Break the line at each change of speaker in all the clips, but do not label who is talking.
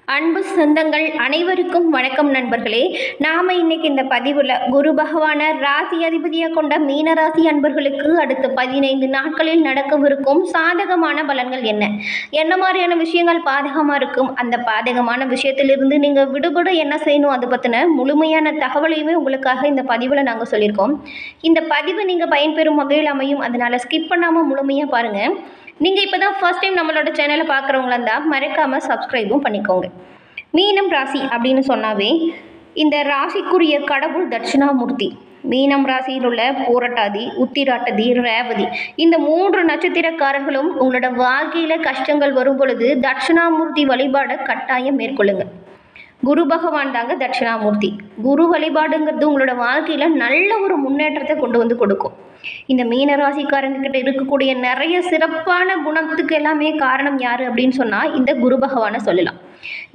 அன்பு சொந்தங்கள் அனைவருக்கும் வணக்கம் நண்பர்களே. நாம் இன்னைக்கு இந்த பதிவில் குரு பகவானை ராசி அதிபதியாக கொண்ட மீனராசி அன்பர்களுக்கு அடுத்த 15 நாட்களில் நடக்கவிருக்கும் சாதகமான பலன்கள் என்ன மாதிரியான விஷயங்கள் பாதகமாக இருக்கும், அந்த பாதகமான விஷயத்திலிருந்து நீங்கள் விடுபட என்ன செய்யணும், அதை பற்றின முழுமையான தகவலையுமே உங்களுக்காக இந்த பதிவில் நாங்கள் சொல்லியிருக்கோம். இந்த பதிவு நீங்கள் பயன்பெறும் வகையில் அமையும், அதனால் ஸ்கிப் பண்ணாமல் முழுமையாக பாருங்கள். நீங்கள் இப்போ தான் ஃபர்ஸ்ட் டைம் நம்மளோட சேனலை பார்க்குறவங்களா இருந்தால் மறக்காமல் சப்ஸ்கிரைபும் பண்ணிக்கோங்க. மீனம் ராசி அப்படின்னு சொன்னாவே இந்த ராசிக்குரிய கடவுள் தட்சிணாமூர்த்தி. மீனம் ராசியில் உள்ள பூரட்டாதி, உத்திராட்டதி, ரேவதி இந்த 3 நட்சத்திரக்காரர்களும் உங்களோட வாழ்க்கையில் கஷ்டங்கள் வரும் பொழுது தட்சிணாமூர்த்தி வழிபாடை கட்டாயம் மேற்கொள்ளுங்க. குரு பகவான் தாங்க தட்சிணாமூர்த்தி. குரு வழிபாடுங்கிறது உங்களோட வாழ்க்கையில் நல்ல ஒரு முன்னேற்றத்தை கொண்டு வந்து கொடுக்கும். இந்த மீனராசிக்காரங்க கிட்ட இருக்கக்கூடிய நிறைய சிறப்பான குணத்துக்கு எல்லாமே காரணம் யார் அப்படின்னு சொன்னால் இந்த குரு பகவானை சொல்லலாம்.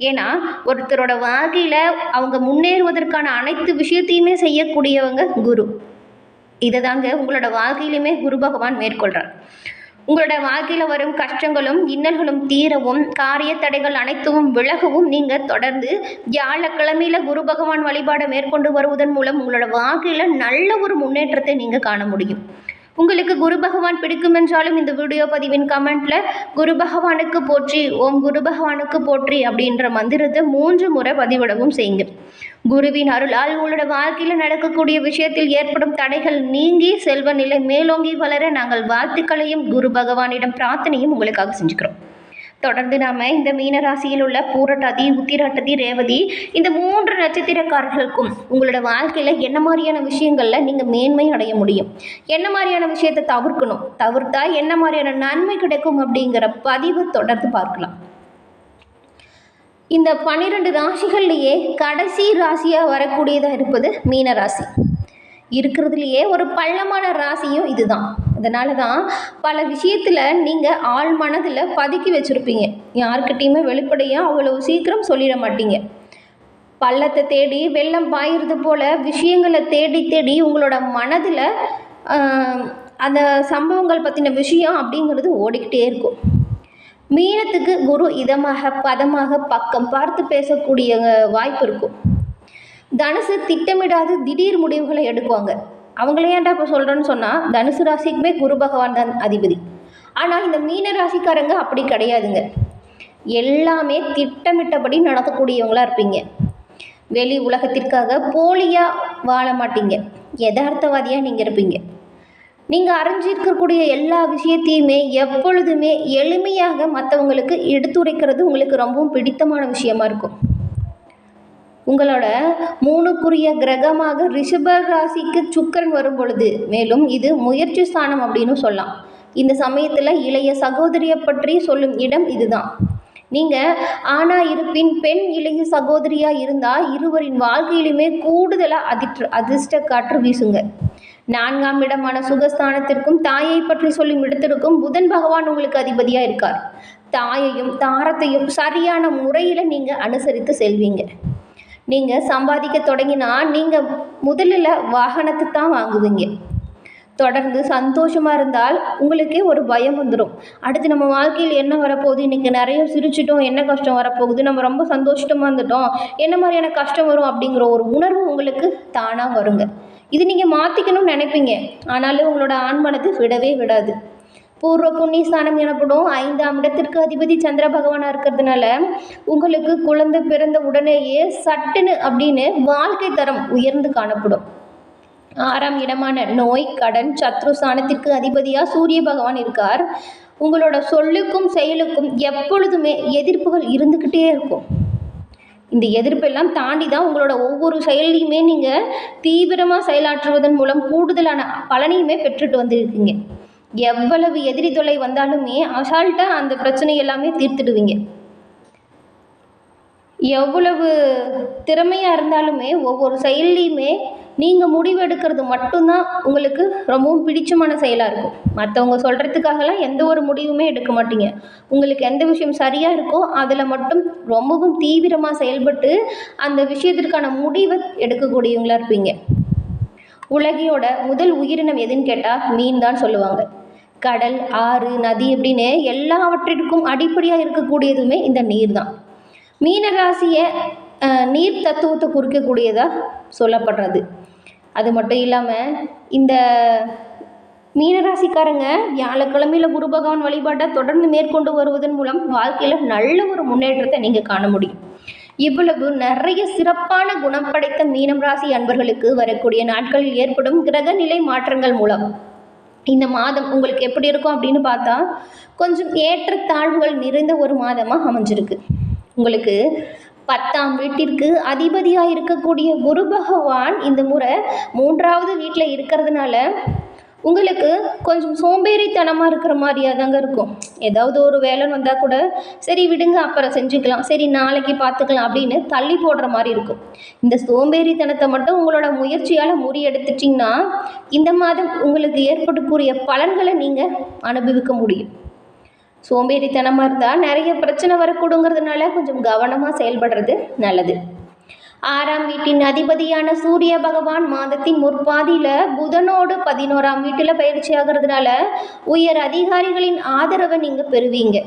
ஏன்னா ஒருத்தரோட வாழ்க்கையில் அவங்க முன்னேறுவதற்கான அனைத்து விஷயத்தையுமே செய்யக்கூடியவங்க குரு. இதை தாங்க உங்களோட வாழ்க்கையிலுமே குரு பகவான் மேற்கொள்கிறார். உங்களோட வாழ்க்கையில் வரும் கஷ்டங்களும் இன்னல்களும் தீரவும், காரிய தடைகள் அனைத்தும் விலகவும் நீங்கள் தொடர்ந்து வியாழக்கிழமையில் குரு பகவான் வழிபாடை மேற்கொண்டு வருவதன் மூலம் உங்களோட வாழ்க்கையில் நல்ல ஒரு முன்னேற்றத்தை நீங்கள் காண முடியும். உங்களுக்கு குரு பகவான் பிடிக்கும் என்றாலும் இந்த வீடியோ பதிவின் கமெண்ட்டில் குரு பகவானுக்கு போற்றி, ஓம் குரு பகவானுக்கு போற்றி அப்படின்ற மந்திரத்தை 3 முறை பதிவிடவும் செய்யுங்க. குருவின் அருளால் உங்களோட வாழ்க்கையில் நடக்கக்கூடிய விஷயத்தில் ஏற்படும் தடைகள் நீங்கி செல்வ நிலை மேலோங்கி வளர நாங்கள் வாழ்த்துக்களையும் குரு பகவானிடம் பிரார்த்தனையும் உங்களுக்காக செஞ்சுக்கிறோம். தொடர்ந்து நாம் இந்த மீனராசியில் உள்ள பூரட்டாதி, உத்திராட்டதி, ரேவதி இந்த 3 நட்சத்திரக்காரர்களுக்கும் உங்களோட வாழ்க்கையில் என்ன மாதிரியான விஷயங்களில் நீங்கள் மேன்மை அடைய முடியும், என்ன மாதிரியான விஷயத்தை தவிர்த்தா என்ன மாதிரியான நன்மை கிடைக்கும் அப்படிங்கிற பதிவு தொடர்ந்து பார்க்கலாம். இந்த 12 ராசிகள்லேயே கடைசி ராசியாக வரக்கூடியதாக இருப்பது மீனராசி. இருக்கிறதுலையே ஒரு பள்ளமான ராசியும் இதுதான். அதனால தான் பல விஷயத்தில் நீங்கள் ஆள் மனதில் பதுக்கி வச்சுருப்பீங்க. யாருக்கிட்டையுமே வெளிப்படையாக அவ்வளவு சீக்கிரம் சொல்லிட மாட்டீங்க. பள்ளத்தை தேடி வெள்ளம் பாயிறது போல் விஷயங்களை தேடி தேடி உங்களோட மனதில் அந்த சம்பவங்கள் பற்றின விஷயம் அப்படிங்கிறது ஓடிக்கிட்டே இருக்கும். மீனத்துக்கு குரு இதமாக பதமாக பக்கம் பார்த்து பேசக்கூடிய வாய்ப்பு இருக்கும். தனுசு திட்டமிடாது திடீர் முடிவுகளை எடுக்குவாங்க. அவங்களே ஏன்டா இப்போ சொல்கிறேன்னு சொன்னால் தனுசு ராசிக்குமே குரு பகவான் தான் அதிபதி. ஆனால் இந்த மீன ராசிக்காரங்க அப்படி கிடையாதுங்க. எல்லாமே திட்டமிட்டபடி நடக்கக்கூடியவங்களாக இருப்பீங்க. வெளி உலகத்திற்காக போலியாக வாழ மாட்டீங்க, யதார்த்தவாதியாக நீங்கள் இருப்பீங்க. நீங்கள் அறிஞ்சிருக்கக்கூடிய எல்லா விஷயத்தையுமே எப்பொழுதுமே எளிமையாக மற்றவங்களுக்கு எடுத்துரைக்கிறது உங்களுக்கு ரொம்பவும் பிடித்தமான விஷயமா இருக்கும். உங்களோட 3க்குரிய கிரகமாக ரிஷப ராசிக்கு சுக்கிரன் வரும் பொழுது, மேலும் இது முயற்சி ஸ்தானம் அப்படின்னு சொல்லலாம். இந்த சமயத்தில் இளைய சகோதரியை பற்றி சொல்லும் இடம் இதுதான். நீங்கள் ஆணா இருப்பின் பெண் இளைய சகோதரியாக இருந்தால் இருவரின் வாழ்க்கையிலுமே கூடுதலாக அதிர்ஷ்ட காற்று வீசுங்க. 4ஆம் இடமான சுகஸ்தானத்திற்கும் தாயை பற்றி சொல்லும் இடத்திற்கும் புதன் பகவான் உங்களுக்கு அதிபதியாக இருக்கார். தாயையும் தாரத்தையும் சரியான முறையில் நீங்கள் அனுசரித்து செல்வீங்க. நீங்கள் சம்பாதிக்க தொடங்கினா நீங்கள் முதலில் வாகனத்தை தான் வாங்குவீங்க. தொடர்ந்து சந்தோஷமாக இருந்தால் உங்களுக்கே ஒரு பயம் வந்துடும். அடுத்து நம்ம வாழ்க்கையில் என்ன வரப்போகுது, இன்றைக்கி நிறைய சிரிச்சிட்டோம், என்ன கஷ்டம் வரப்போகுது, நம்ம ரொம்ப சந்தோஷமாக இருந்துட்டோம், என்ன மாதிரியான கஷ்டம் வரும் அப்படிங்கிற ஒரு உணர்வு உங்களுக்கு தானாக வருங்க. இது நீங்கள் மாற்றிக்கணும்னு நினைப்பீங்க, ஆனாலும் உங்களோட ஆண்மனது விடவே விடாது. பூர்வ புண்ணியஸ்தானம் எனப்படும் 5ஆம் இடத்திற்கு அதிபதி சந்திர பகவானாக இருக்கிறதுனால உங்களுக்கு குழந்தை பிறந்த உடனேயே சட்டுன்னு அப்படின்னு வாழ்க்கை தரம் உயர்ந்து காணப்படும். 6ஆம் இடமான நோய், கடன், சத்ரு ஸ்தானத்திற்கு அதிபதியாக சூரிய பகவான் இருக்கார். உங்களோட சொல்லுக்கும் செயலுக்கும் எப்பொழுதுமே எதிர்ப்புகள் இருந்துக்கிட்டே இருக்கும். இந்த எதிர்ப்பெல்லாம் தாண்டி தான் உங்களோட ஒவ்வொரு செயலையுமே நீங்கள் தீவிரமாக செயலாற்றுவதன் மூலம் கூடுதலான பலனையுமே பெற்றுட்டு வந்திருக்கீங்க. எவ்வளவு எதிரி தொல்லை வந்தாலுமே அசால்ட்டாக அந்த பிரச்சனை எல்லாமே தீர்த்துடுவீங்க. எவ்வளவு திறமையாக இருந்தாலுமே ஒவ்வொரு செயல்லையுமே நீங்கள் முடிவெடுக்கிறது மட்டும்தான் உங்களுக்கு ரொம்பவும் பிடிச்சமான செயலாக இருக்கும். மற்றவங்க சொல்கிறதுக்காகலாம் எந்த ஒரு முடிவுமே எடுக்க மாட்டீங்க. உங்களுக்கு எந்த விஷயம் சரியாக இருக்கோ அதில் மட்டும் ரொம்பவும் தீவிரமாக செயல்பட்டு அந்த விஷயத்திற்கான முடிவை எடுக்கக்கூடியவங்களாக இருப்பீங்க. உலகியோட முதல் உயிரினம் எதுன்னு கேட்டால் மீன் தான் சொல்லுவாங்க. கடல், ஆறு, நதி அப்படின்னு எல்லாவற்றிற்கும் அடிப்படையாக இருக்கக்கூடியதுமே இந்த நீர் தான். மீனராசியை நீர் தத்துவத்தை குறிக்கக்கூடியதாக சொல்லப்படுறது. அது மட்டும் இல்லாமல் இந்த மீனராசிக்காரங்க வியாழக்கிழமையில் குரு பகவான் வழிபாட்டை தொடர்ந்து மேற்கொண்டு வருவதன் மூலம் வாழ்க்கையில் நல்ல ஒரு முன்னேற்றத்தை நீங்கள் காண முடியும். இவ்வளவு நிறைய சிறப்பான குணம் படைத்த மீனம் ராசி அன்பர்களுக்கு வரக்கூடிய நாட்களில் ஏற்படும் கிரகநிலை மாற்றங்கள் மூலம் இந்த மாதம் உங்களுக்கு எப்படி இருக்கும் அப்படின்னு பார்த்தா கொஞ்சம் ஏற்றத்தாழ்வுகள் நிறைந்த ஒரு மாதமாக அமைஞ்சிருக்கு. உங்களுக்கு 10ஆம் வீட்டிற்கு அதிபதியாக இருக்கக்கூடிய குரு பகவான் இந்த முறை 3வது வீட்டில் இருக்கிறதுனால உங்களுக்கு கொஞ்சம் சோம்பேறித்தனமாக இருக்கிற மாதிரியாக தாங்க இருக்கும். ஏதாவது ஒரு வேலை வந்தால் கூட சரி விடுங்க அப்புறம் செஞ்சுக்கலாம், சரி நாளைக்கு பார்த்துக்கலாம் அப்படின்னு தள்ளி போடுற மாதிரி இருக்கும். இந்த சோம்பேறித்தனத்தை மட்டும் உங்களோட முயற்சியால் முறியெடுத்துட்டிங்கன்னா இந்த மாதம் உங்களுக்கு ஏற்படக்கூடிய பலன்களை நீங்கள் அனுபவிக்க முடியும். சோம்பேறித்தனமாக இருந்தால் நிறைய பிரச்சனை வரக்கூடுங்கிறதுனால கொஞ்சம் கவனமாக செயல்படுறது நல்லது. 6ஆம் வீட்டின் அதிபதியான சூரிய பகவான் மாதத்தின் முற்பாதியில் புதனோடு 11ஆம் வீட்டில் பயிற்சி ஆகிறதுனால உயர் அதிகாரிகளின் ஆதரவை நீங்கள் பெறுவீங்க.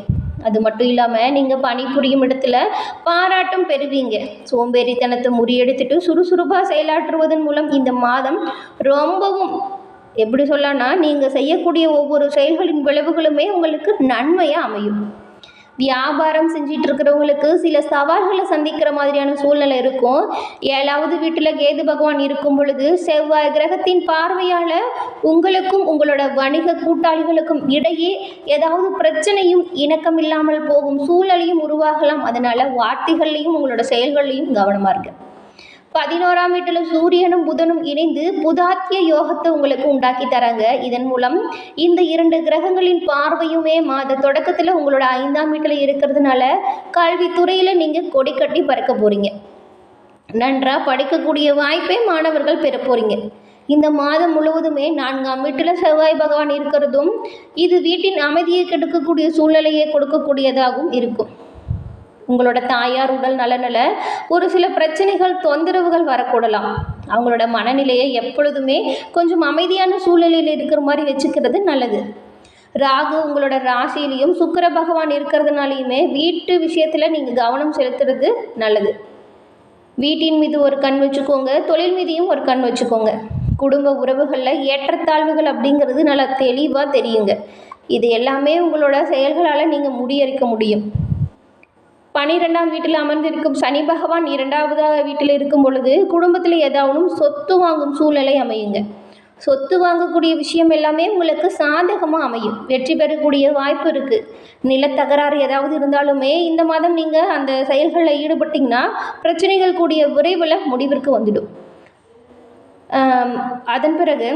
அது மட்டும் இல்லாமல் நீங்கள் பணிபுரியும் இடத்துல பாராட்டும் பெறுவீங்க. சோம்பேறித்தனத்தை முறியெடுத்துட்டு சுறுசுறுப்பாக செயலாற்றுவதன் மூலம் இந்த மாதம் ரொம்பவும் எப்படி சொல்லனா நீங்கள் செய்யக்கூடிய ஒவ்வொரு செயல்களின் விளைவுகளுமே உங்களுக்கு நன்மையாக அமையும். வியாபாரம் செஞ்சிட்டு இருக்கிறவங்களுக்கு சில சவால்களை சந்திக்கிற மாதிரியான சூழ்நிலை இருக்கும். 7வது வீட்டில் கேது பகவான் இருக்கும் பொழுது செவ்வாய் கிரகத்தின் பார்வையால் உங்களுக்கும் உங்களோட வணிக கூட்டாளிகளுக்கும் இடையே ஏதாவது பிரச்சனையும் இணக்கம் இல்லாமல் போகும் சூழ்நிலையும் உருவாகலாம். அதனால் வார்த்தைகள்லையும் உங்களோட செயல்கள்லையும் கவனமாக இருக்கு. 11ஆம் வீட்டில் சூரியனும் புதனும் இணைந்து புதாத்திய யோகத்தை உங்களுக்கு உண்டாக்கி தராங்க. இதன் மூலம் இந்த 2 கிரகங்களின் பார்வையுமே மாத தொடக்கத்தில் உங்களோட 5ஆம் வீட்டில் இருக்கிறதுனால கல்வித்துறையில் நீங்கள் கொடி கட்டி பறக்க போகிறீங்க. நன்றாக படிக்கக்கூடிய வாய்ப்பை மாணவர்கள் பெற போகிறீங்க. இந்த மாதம் முழுவதுமே 4ஆம் வீட்டில் செவ்வாய் பகவான் இருக்கிறதும் இது வீட்டின் அமைதியை கெடுக்கக்கூடிய சூழ்நிலையை கொடுக்கக்கூடியதாகவும் இருக்கும். உங்களோட தாயார் உடல் நலனில் ஒரு சில பிரச்சனைகள் தொந்தரவுகள் வரக்கூடலாம். அவங்களோட மனநிலையை எப்பொழுதுமே கொஞ்சம் அமைதியான சூழ்நிலையில் இருக்கிற மாதிரி வச்சுக்கிறது நல்லது. ராகு உங்களோட ராசியிலையும் சுக்கிர பகவான் இருக்கிறதுனாலையுமே வீட்டு விஷயத்தில் நீங்கள் கவனம் செலுத்துறது நல்லது. வீட்டின் மீது ஒரு கண் வச்சுக்கோங்க, தொழில் மீதையும் ஒரு கண் வச்சுக்கோங்க. குடும்ப உறவுகளில் ஏற்றத்தாழ்வுகள் அப்படிங்கிறது நல்லா தெளிவாக தெரியுங்க. இது எல்லாமே உங்களோட செயல்களால் நீங்கள் முறியடிக்க முடியும். 12ஆம் வீட்டில் அமர்ந்திருக்கும் சனி பகவான் 2வது வீட்டில் இருக்கும் பொழுது குடும்பத்தில் ஏதாவது சொத்து வாங்கும் சூழ்நிலை அமையுங்க. சொத்து வாங்கக்கூடிய விஷயம் எல்லாமே உங்களுக்கு சாதகமாக அமையும். வெற்றி பெறக்கூடிய வாய்ப்பு இருக்குது. நிலத்தகராறு ஏதாவது இருந்தாலுமே இந்த மாதம் நீங்கள் அந்த செயல்களில் ஈடுபட்டிங்கன்னா பிரச்சனைகள் கூடிய விரைவில் முடிவிற்கு வந்துடும். அதன் பிறகு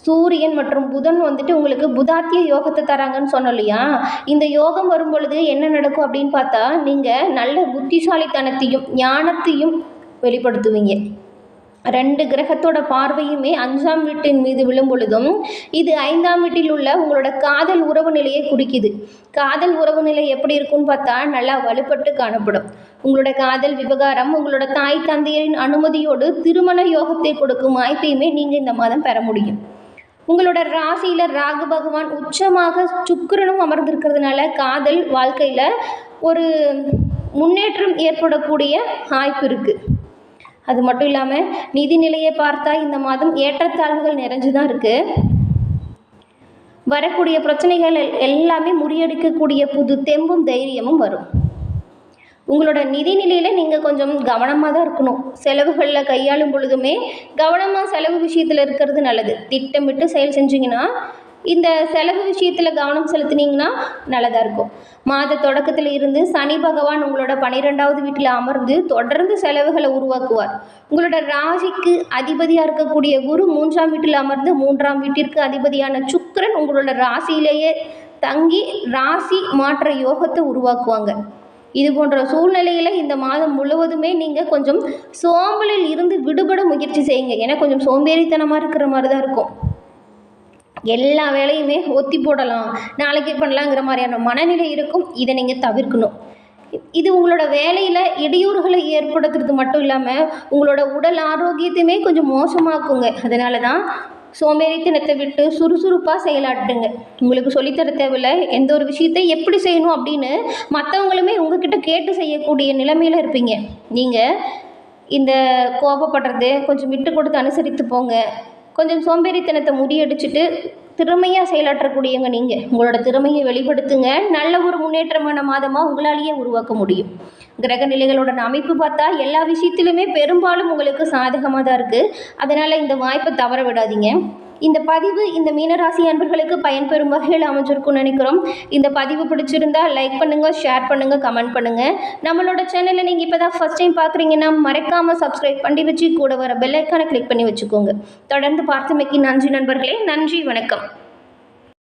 சூரியன் மற்றும் புதன் உங்களுக்கு புதாத்திய யோகத்தை தராங்கன்னு சொன்னோம் இல்லையா? இந்த யோகம் வரும் பொழுது என்ன நடக்கும் அப்படின்னு பார்த்தா நீங்கள் நல்ல புத்திசாலித்தனத்தையும் ஞானத்தையும் வெளிப்படுத்துவீங்க. 2 கிரகத்தோட பார்வையுமே 5ஆம் வீட்டின் மீது விழும் பொழுதும் இது 5ஆம் வீட்டில் உள்ள உங்களோட காதல் உறவு நிலையை குறிக்குது. காதல் உறவு நிலை எப்படி இருக்குன்னு பார்த்தா நல்லா வலுப்பட்டு காணப்படும். உங்களோட காதல் விவகாரம் உங்களோட தாய் தந்தையரின் அனுமதியோடு திருமண யோகத்தை கொடுக்கும் வாய்ப்பையுமே நீங்கள் இந்த மாதம் பெற முடியும். உங்களோட ராசியில் ராகு பகவான் உச்சமாக சுக்கிரனும் அமர்ந்திருக்கிறதுனால காதல் வாழ்க்கையில் ஒரு முன்னேற்றம் ஏற்படக்கூடிய வாய்ப்பு இருக்குது. அது மட்டும் இல்லாமல் நிதி நிலையை பார்த்தா இந்த மாதம் ஏற்றத்தாழ்வுகள் நிறைஞ்சு தான் இருக்குது. வரக்கூடிய பிரச்சனைகள் எல்லாமே முறியடிக்கக்கூடிய புது தெம்பும் தைரியமும் வரும். உங்களோட நிதி நிலையில் நீங்கள் கொஞ்சம் கவனமாக தான் இருக்கணும். செலவுகளில் கையாளும் பொழுதுமே கவனமாக செலவு விஷயத்தில் இருக்கிறது நல்லது. திட்டமிட்டு செயல் செஞ்சிங்கன்னா இந்த செலவு விஷயத்தில் கவனம் செலுத்தினீங்கன்னா நல்லதாக இருக்கும். மாத தொடக்கத்தில் இருந்து சனி பகவான் உங்களோட 12வது வீட்டில் அமர்ந்து தொடர்ந்து செலவுகளை உருவாக்குவார். உங்களோட ராசிக்கு அதிபதியாக இருக்கக்கூடிய குரு 3ஆம் வீட்டில் அமர்ந்து 3ஆம் வீட்டிற்கு அதிபதியான சுக்கிரன் உங்களோட ராசியிலேயே தங்கி ராசி மாற்ற யோகத்தை உருவாக்குவாங்க. இது போன்ற சூழ்நிலையில் இந்த மாதம் முழுவதுமே நீங்கள் கொஞ்சம் சோம்பலில் இருந்து விடுபட முயற்சி செய்யுங்க. ஏன்னா கொஞ்சம் சோம்பேறித்தனமாக இருக்கிற மாதிரி தான் இருக்கும். எல்லா வேலையுமே ஒத்தி போடலாம், நாளைக்கு பண்ணலாங்கிற மாதிரியான மனநிலை இருக்கும். இதை நீங்கள் தவிர்க்கணும். இது உங்களோட வேலையில் இடையூறுகளை ஏற்படுத்துறது மட்டும் இல்லாமல் உங்களோட உடல் ஆரோக்கியத்தையுமே கொஞ்சம் மோசமாக்குங்க. அதனால தான் சோம்பேறித்தனத்தை விட்டு சுறுசுறுப்பாக செயலாட்டுங்க. உங்களுக்கு சொல்லித்தர தேவையில்ல. எந்த ஒரு விஷயத்தை எப்படி செய்யணும் அப்படின்னு மற்றவங்களுமே உங்ககிட்ட கேட்டு செய்யக்கூடிய நிலைமையில் இருப்பீங்க. நீங்கள் இந்த கோபப்படுறது கொஞ்சம் விட்டு கொடுத்து அனுசரித்து போங்க. கொஞ்சம் சோம்பேறித்தனத்தை முறியடிச்சிட்டு திறமையாக செயலாற்றக்கூடியவங்க நீங்கள். உங்களோட திறமையை வெளிப்படுத்துங்க. நல்ல ஒரு முன்னேற்றமான மாதமாக உங்களாலேயே உருவாக்க முடியும். கிரக நிலைகளோட அமைப்பு பார்த்தா எல்லா விஷயத்திலுமே பெரும்பாலும் உங்களுக்கு சாதகமாக தான் இருக்குது. அதனால் இந்த வாய்ப்பை தவற விடாதீங்க. இந்த பதிவு இந்த மீனராசி அன்பர்களுக்கு பயன்பெறும் வகையில் அமைஞ்சிருக்கும்னு நினைக்கிறோம். இந்த பதிவு பிடிச்சிருந்தா லைக் பண்ணுங்கள், ஷேர் பண்ணுங்கள், கமெண்ட் பண்ணுங்கள். நம்மளோட சேனலை நீங்கள் இப்போ தான் ஃபஸ்ட் டைம் பார்க்குறீங்கன்னா மறக்காமல் சப்ஸ்கிரைப் பண்ணி வச்சு கூட வர பெல் ஐக்கானை கிளிக் பண்ணி வச்சுக்கோங்க. தொடர்ந்து பார்த்தமைக்கு நன்றி நண்பர்களே. நன்றி, வணக்கம்.